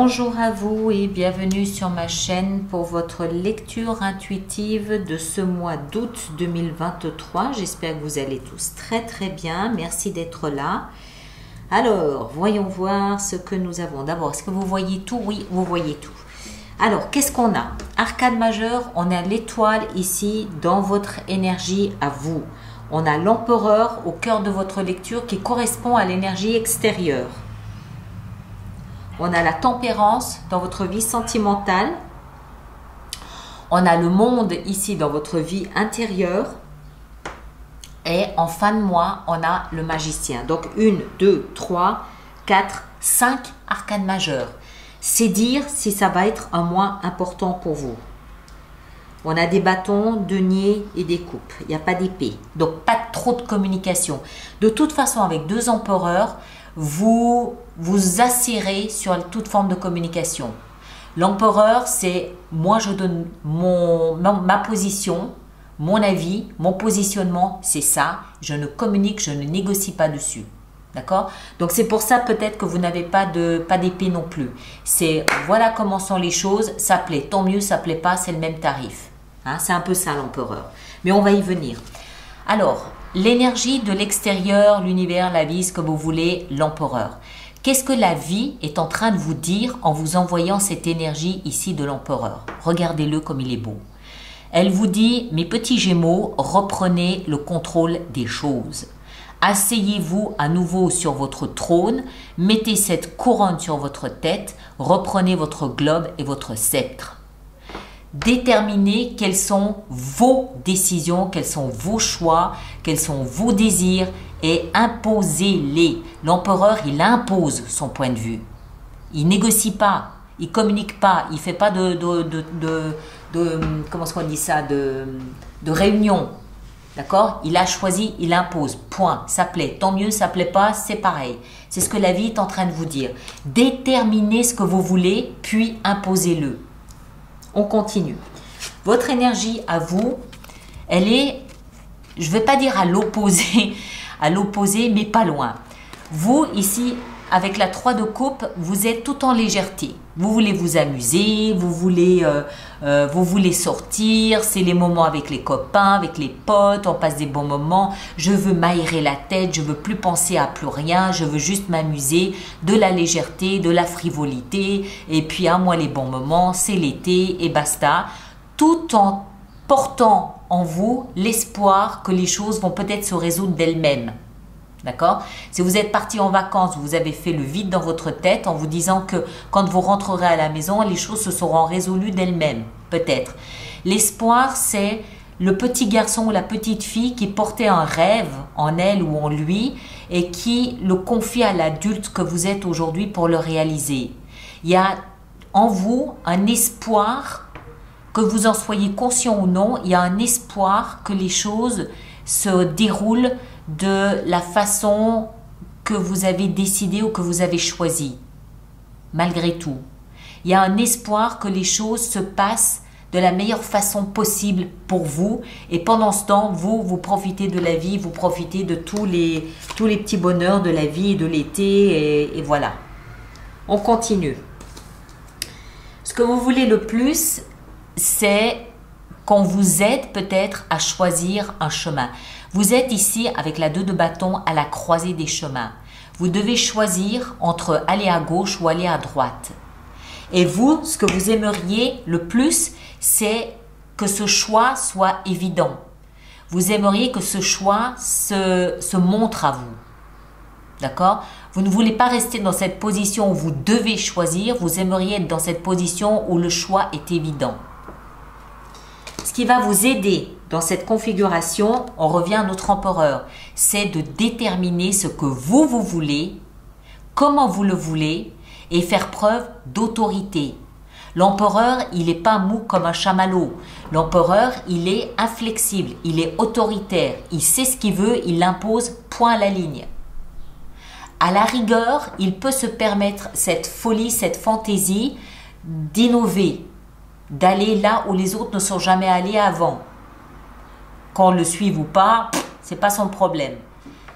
Bonjour à vous et bienvenue sur ma chaîne pour votre lecture intuitive de ce mois d'août 2023. J'espère que vous allez tous très bien. Merci d'être là. Alors, voyons voir ce que nous avons. D'abord, est-ce que vous voyez tout? Oui, vous voyez tout. Alors, qu'est-ce qu'on a? Arcane majeur, on a l'étoile ici dans votre énergie à vous. On a l'empereur au cœur de votre lecture qui correspond à l'énergie extérieure. On a la tempérance dans votre vie sentimentale. On a le monde ici dans votre vie intérieure. Et en fin de mois, on a le magicien. Donc 1, 2, 3, 4, 5 arcanes majeurs. C'est dire si ça va être un mois important pour vous. On a des bâtons, deniers et des coupes. Il n'y a pas d'épée. Donc pas trop de communication. De toute façon, avec deux empereurs, vous vous asserrez sur toute forme de communication. L'empereur, c'est moi je donne ma position, mon avis, mon positionnement, c'est ça. Je ne communique, je ne négocie pas dessus. D'accord? Donc c'est pour ça peut-être que vous n'avez pas d'épée non plus. C'est voilà comment sont les choses, ça plaît, tant mieux, ça plaît pas, c'est le même tarif. Hein, c'est un peu ça l'empereur. Mais on va y venir. Alors, l'énergie de l'extérieur, l'univers, la vie, ce que vous voulez, l'empereur. Qu'est-ce que la vie est en train de vous dire en vous envoyant cette énergie ici de l'empereur? Regardez-le comme il est beau. Elle vous dit, mes petits gémeaux, reprenez le contrôle des choses. Asseyez-vous à nouveau sur votre trône, mettez cette couronne sur votre tête, reprenez votre globe et votre sceptre. Déterminez quelles sont vos décisions, quels sont vos choix, quels sont vos désirs et imposez-les. L'empereur, il impose son point de vue. Il négocie pas, il communique pas, il fait pas comment est-ce qu'on dit ça, de réunion. D'accord? Il a choisi, il impose. Point. Ça plaît. Tant mieux, ça plaît pas, c'est pareil. C'est ce que la vie est en train de vous dire. Déterminez ce que vous voulez, puis imposez-le. On continue. Votre énergie à vous, elle est, je ne vais pas dire à l'opposé, mais pas loin. Vous, ici, avec la 3 de coupe, vous êtes tout en légèreté. Vous voulez vous amuser, vous voulez sortir, c'est les moments avec les copains, avec les potes, on passe des bons moments. Je veux m'aérer la tête, je veux plus penser à plus rien, je veux juste m'amuser, de la légèreté, de la frivolité. Et puis, moi, les bons moments, c'est l'été et basta. Tout en portant en vous l'espoir que les choses vont peut-être se résoudre d'elles-mêmes. D'accord? Si vous êtes parti en vacances, vous avez fait le vide dans votre tête en vous disant que quand vous rentrerez à la maison, les choses se seront résolues d'elles-mêmes, peut-être. L'espoir, c'est le petit garçon ou la petite fille qui portait un rêve en elle ou en lui et qui le confie à l'adulte que vous êtes aujourd'hui pour le réaliser. Il y a en vous un espoir, que vous en soyez conscient ou non, il y a un espoir que les choses se déroulent de la façon que vous avez décidé ou que vous avez choisi. Malgré tout, il y a un espoir que les choses se passent de la meilleure façon possible pour vous. Et pendant ce temps, vous profitez de la vie, vous profitez de tous les petits bonheurs de la vie et de l'été. Et voilà. On continue. Ce que vous voulez le plus, c'est qu'on vous aide peut-être à choisir un chemin. Vous êtes ici avec la 2 de bâton à la croisée des chemins. Vous devez choisir entre aller à gauche ou aller à droite. Et vous, ce que vous aimeriez le plus, c'est que ce choix soit évident. Vous aimeriez que ce choix se montre à vous. D'accord? Vous ne voulez pas rester dans cette position où vous devez choisir. Vous aimeriez être dans cette position où le choix est évident. Ce qui va vous aider dans cette configuration, on revient à notre empereur, c'est de déterminer ce que vous voulez, comment vous le voulez et faire preuve d'autorité. L'empereur, il n'est pas mou comme un chamallow. L'empereur, il est inflexible, il est autoritaire, il sait ce qu'il veut, il l'impose, point à la ligne. À la rigueur, il peut se permettre cette folie, cette fantaisie d'innover, d'aller là où les autres ne sont jamais allés avant. Qu'on le suive ou pas, c'est pas son problème.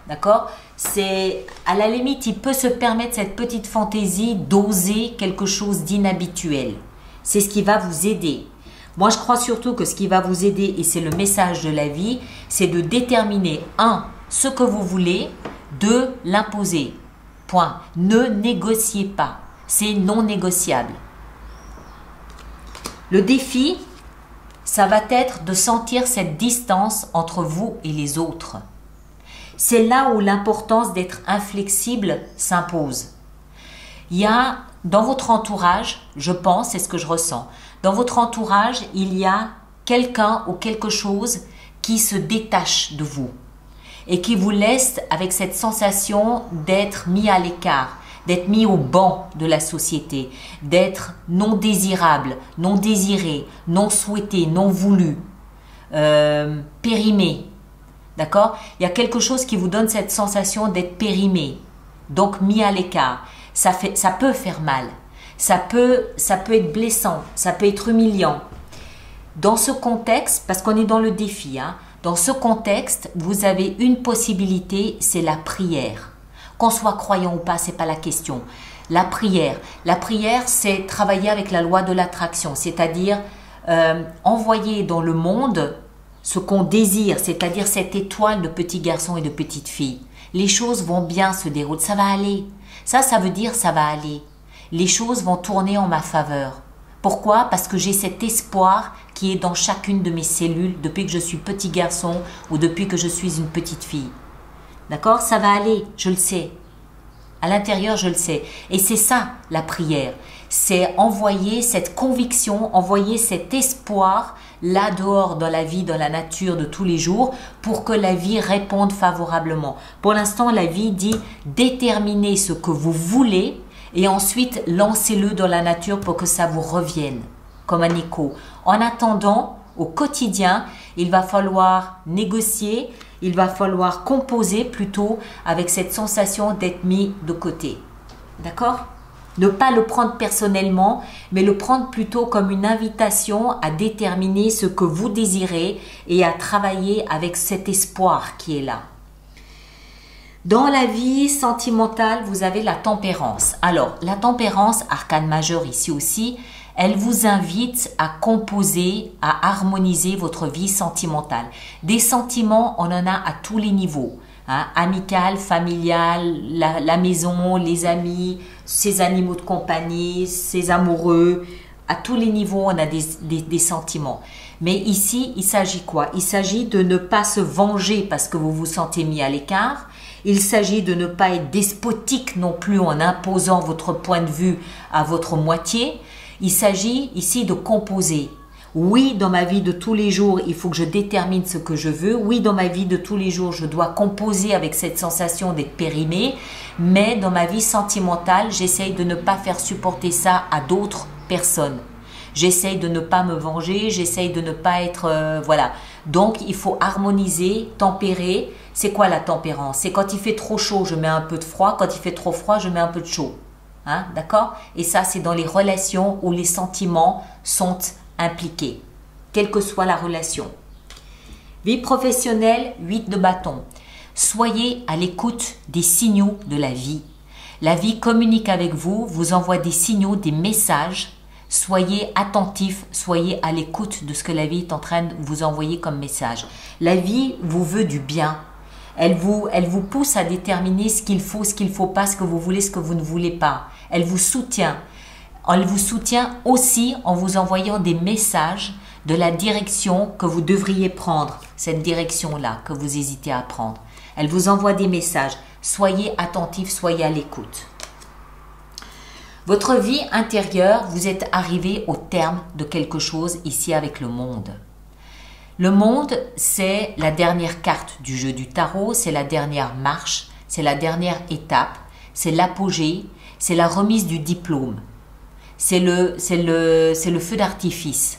D'accord? c'est à la limite, il peut se permettre cette petite fantaisie d'oser quelque chose d'inhabituel. C'est ce qui va vous aider. Moi, je crois surtout que ce qui va vous aider, et c'est le message de la vie, c'est de déterminer, 1, ce que vous voulez, 2, l'imposer. Point. Ne négociez pas. C'est non négociable. Le défi, ça va être de sentir cette distance entre vous et les autres. C'est là où l'importance d'être inflexible s'impose. Il y a dans votre entourage, je pense, c'est ce que je ressens, dans votre entourage, il y a quelqu'un ou quelque chose qui se détache de vous et qui vous laisse avec cette sensation d'être mis à l'écart, d'être mis au banc de la société, d'être non désirable, non désiré, non souhaité, non voulu, périmé. D'accord? Il y a quelque chose qui vous donne cette sensation d'être périmé, donc mis à l'écart. Ça peut faire mal, ça peut être blessant, ça peut être humiliant. Dans ce contexte, parce qu'on est dans le défi, dans ce contexte, vous avez une possibilité, c'est la prière. Qu'on soit croyant ou pas, c'est pas la question. La prière, c'est travailler avec la loi de l'attraction, c'est-à-dire envoyer dans le monde ce qu'on désire, c'est-à-dire cette étoile de petits garçons et de petites filles. Les choses vont bien se dérouler, ça va aller. Ça veut dire ça va aller. Les choses vont tourner en ma faveur. Pourquoi? Parce que j'ai cet espoir qui est dans chacune de mes cellules depuis que je suis petit garçon ou depuis que je suis une petite fille. D'accord? Ça va aller, je le sais. À l'intérieur, je le sais. Et c'est ça, la prière. C'est envoyer cette conviction, envoyer cet espoir là dehors dans la vie, dans la nature de tous les jours pour que la vie réponde favorablement. Pour l'instant, la vie dit déterminez ce que vous voulez et ensuite lancez-le dans la nature pour que ça vous revienne comme un écho. En attendant, au quotidien, il va falloir négocier, il va falloir composer plutôt avec cette sensation d'être mis de côté. D'accord? Ne pas le prendre personnellement, mais le prendre plutôt comme une invitation à déterminer ce que vous désirez et à travailler avec cet espoir qui est là. Dans la vie sentimentale, vous avez la tempérance. Alors, la tempérance, arcane majeur ici aussi, elle vous invite à composer, à harmoniser votre vie sentimentale. Des sentiments, on en a à tous les niveaux. Amical, familial, la maison, les amis, ses animaux de compagnie, ses amoureux. À tous les niveaux, on a des sentiments. Mais ici, il s'agit quoi? Il s'agit de ne pas se venger parce que vous vous sentez mis à l'écart. Il s'agit de ne pas être despotique non plus en imposant votre point de vue à votre moitié. Il s'agit ici de composer. Oui, dans ma vie de tous les jours, il faut que je détermine ce que je veux. Oui, dans ma vie de tous les jours, je dois composer avec cette sensation d'être périmé. Mais dans ma vie sentimentale, j'essaye de ne pas faire supporter ça à d'autres personnes. J'essaye de ne pas me venger, j'essaye de ne pas être... voilà. Donc, il faut harmoniser, tempérer. C'est quoi la tempérance? C'est quand il fait trop chaud, je mets un peu de froid. Quand il fait trop froid, je mets un peu de chaud. D'accord? Et ça, c'est dans les relations où les sentiments sont impliqués, quelle que soit la relation. Vie professionnelle, 8 de bâton. Soyez à l'écoute des signaux de la vie. La vie communique avec vous, vous envoie des signaux, des messages. Soyez attentifs, soyez à l'écoute de ce que la vie est en train de vous envoyer comme message. La vie vous veut du bien. Elle vous pousse à déterminer ce qu'il faut pas, ce que vous voulez, ce que vous ne voulez pas. Elle vous soutient. Elle vous soutient aussi en vous envoyant des messages de la direction que vous devriez prendre, cette direction-là que vous hésitez à prendre. Elle vous envoie des messages. Soyez attentifs, soyez à l'écoute. Votre vie intérieure, vous êtes arrivé au terme de quelque chose ici avec le monde. Le monde, c'est la dernière carte du jeu du tarot, c'est la dernière marche, c'est la dernière étape, c'est l'apogée, c'est la remise du diplôme. C'est le feu d'artifice.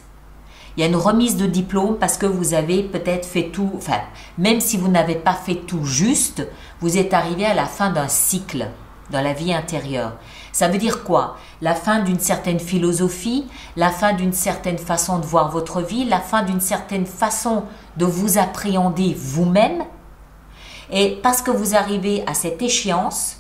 Il y a une remise de diplôme parce que vous avez peut-être fait tout, enfin, même si vous n'avez pas fait tout juste, vous êtes arrivé à la fin d'un cycle dans la vie intérieure. Ça veut dire quoi? La fin d'une certaine philosophie, la fin d'une certaine façon de voir votre vie, la fin d'une certaine façon de vous appréhender vous-même. Et parce que vous arrivez à cette échéance,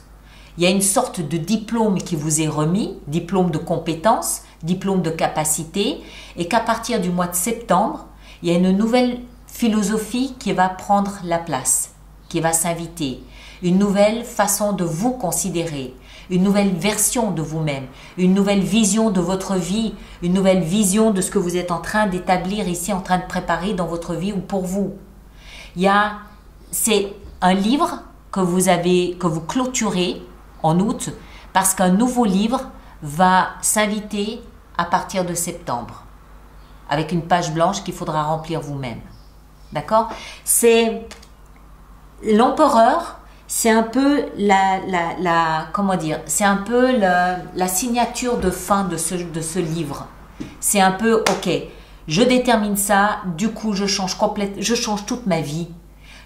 il y a une sorte de diplôme qui vous est remis, diplôme de compétence, diplôme de capacité, et qu'à partir du mois de septembre, il y a une nouvelle philosophie qui va prendre la place, qui va s'inviter, une nouvelle façon de vous considérer, une nouvelle version de vous-même, une nouvelle vision de votre vie, une nouvelle vision de ce que vous êtes en train d'établir ici, en train de préparer dans votre vie ou pour vous. C'est un livre que vous clôturez en août, parce qu'un nouveau livre va s'inviter à partir de septembre, avec une page blanche qu'il faudra remplir vous-même. D'accord? C'est l'empereur, c'est un peu c'est un peu la signature de fin de ce livre. C'est un peu, ok, je détermine ça, du coup je change toute ma vie,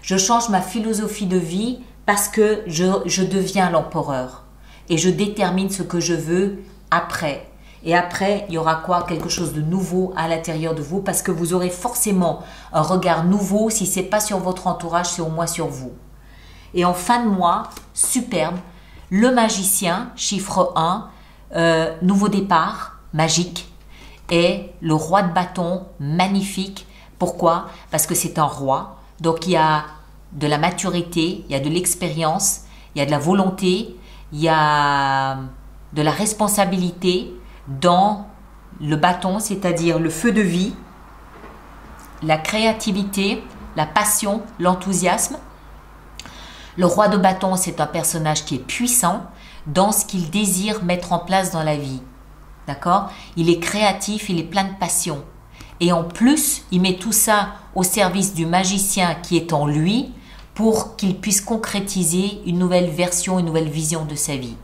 je change ma philosophie de vie, parce que je deviens l'empereur et je détermine ce que je veux après. Et après, il y aura quoi? Quelque chose de nouveau à l'intérieur de vous, parce que vous aurez forcément un regard nouveau, si ce n'est pas sur votre entourage, c'est au moins sur vous. Et en fin de mois, superbe, le magicien, chiffre 1, nouveau départ, magique, et le roi de bâton, magnifique. Pourquoi? Parce que c'est un roi, donc il y a de la maturité, il y a de l'expérience, il y a de la volonté, il y a de la responsabilité dans le bâton, c'est-à-dire le feu de vie, la créativité, la passion, l'enthousiasme. Le roi de bâton, c'est un personnage qui est puissant dans ce qu'il désire mettre en place dans la vie. D'accord? Il est créatif, il est plein de passion. Et en plus, il met tout ça au service du magicien qui est en lui, pour qu'il puisse concrétiser une nouvelle version, une nouvelle vision de sa vie.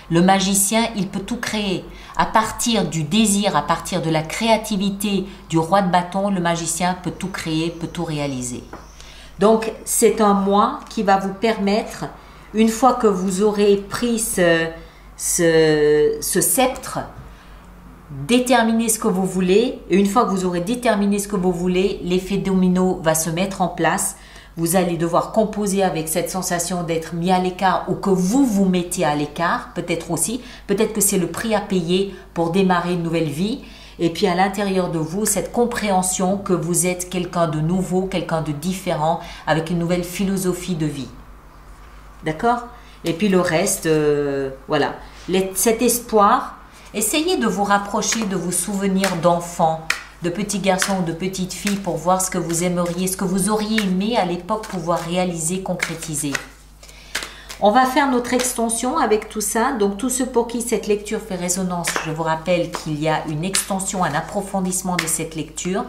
Le magicien, il peut tout créer. À partir du désir, à partir de la créativité du roi de bâton, le magicien peut tout créer, peut tout réaliser. Donc, c'est un mois qui va vous permettre, une fois que vous aurez pris ce sceptre, déterminer ce que vous voulez. Et une fois que vous aurez déterminé ce que vous voulez, l'effet domino va se mettre en place. Vous allez devoir composer avec cette sensation d'être mis à l'écart, ou que vous vous mettez à l'écart, peut-être aussi. Peut-être que c'est le prix à payer pour démarrer une nouvelle vie. Et puis à l'intérieur de vous, cette compréhension que vous êtes quelqu'un de nouveau, quelqu'un de différent, avec une nouvelle philosophie de vie. D'accord? Et puis le reste, voilà. Cet espoir, essayez de vous rapprocher de vos souvenirs d'enfants, de petits garçons ou de petites filles, pour voir ce que vous aimeriez, ce que vous auriez aimé à l'époque pouvoir réaliser, concrétiser. On va faire notre extension avec tout ça. Donc tous ceux pour qui cette lecture fait résonance, je vous rappelle qu'il y a une extension, un approfondissement de cette lecture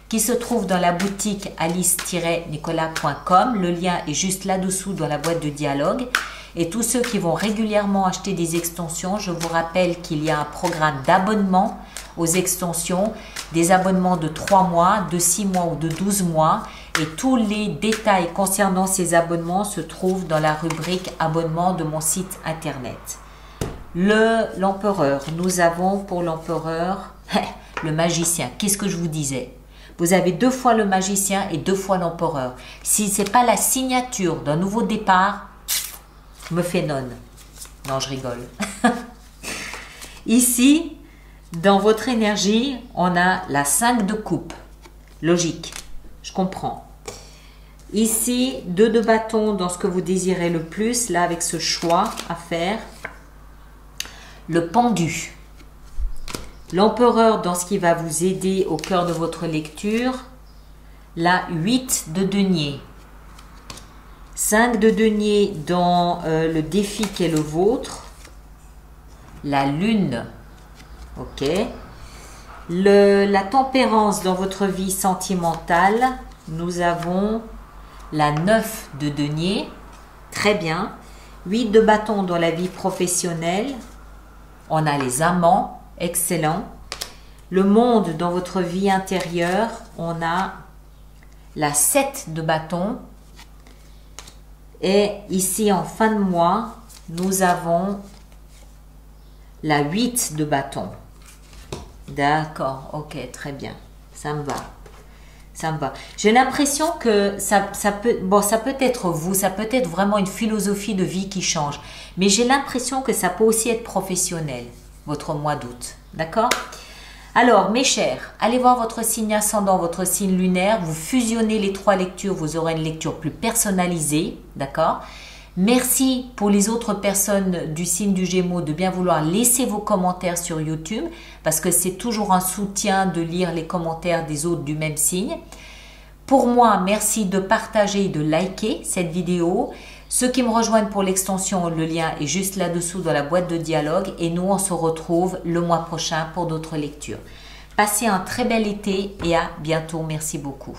qui se trouve dans la boutique alice-nicolas.com. Le lien est juste là-dessous dans la boîte de dialogue. Et tous ceux qui vont régulièrement acheter des extensions, je vous rappelle qu'il y a un programme d'abonnement aux extensions, des abonnements de 3 mois, de 6 mois ou de 12 mois. Et tous les détails concernant ces abonnements se trouvent dans la rubrique abonnement de mon site internet. L'empereur, nous avons pour l'empereur le magicien. Qu'est-ce que je vous disais? Vous avez 2 fois le magicien et 2 fois l'empereur. Si ce n'est pas la signature d'un nouveau départ, me fait non. Non, je rigole. Ici, dans votre énergie, on a la 5 de coupe. Logique, je comprends. Ici, 2 de bâton dans ce que vous désirez le plus, là avec ce choix à faire. Le pendu. L'empereur dans ce qui va vous aider au cœur de votre lecture. La 8 de denier. 5 de denier dans le défi qui est le vôtre. La lune. Ok. La tempérance dans votre vie sentimentale. Nous avons la 9 de denier. Très bien. 8 de bâton dans la vie professionnelle. On a les amants. Excellent. Le monde dans votre vie intérieure. On a la 7 de bâton. Et ici, en fin de mois, nous avons la 8 de bâton. D'accord, ok, très bien. Ça me va. Ça me va. J'ai l'impression que ça peut, bon, ça peut être vous, ça peut être vraiment une philosophie de vie qui change. Mais j'ai l'impression que ça peut aussi être professionnel, votre mois d'août. D'accord? Alors, mes chers, allez voir votre signe ascendant, votre signe lunaire. Vous fusionnez les 3 lectures, vous aurez une lecture plus personnalisée. D'accord? Merci pour les autres personnes du signe du Gémeaux de bien vouloir laisser vos commentaires sur YouTube parce que c'est toujours un soutien de lire les commentaires des autres du même signe. Pour moi, merci de partager et de liker cette vidéo. Ceux qui me rejoignent pour l'extension, le lien est juste là-dessous dans la boîte de dialogue et nous, on se retrouve le mois prochain pour d'autres lectures. Passez un très bel été et à bientôt. Merci beaucoup.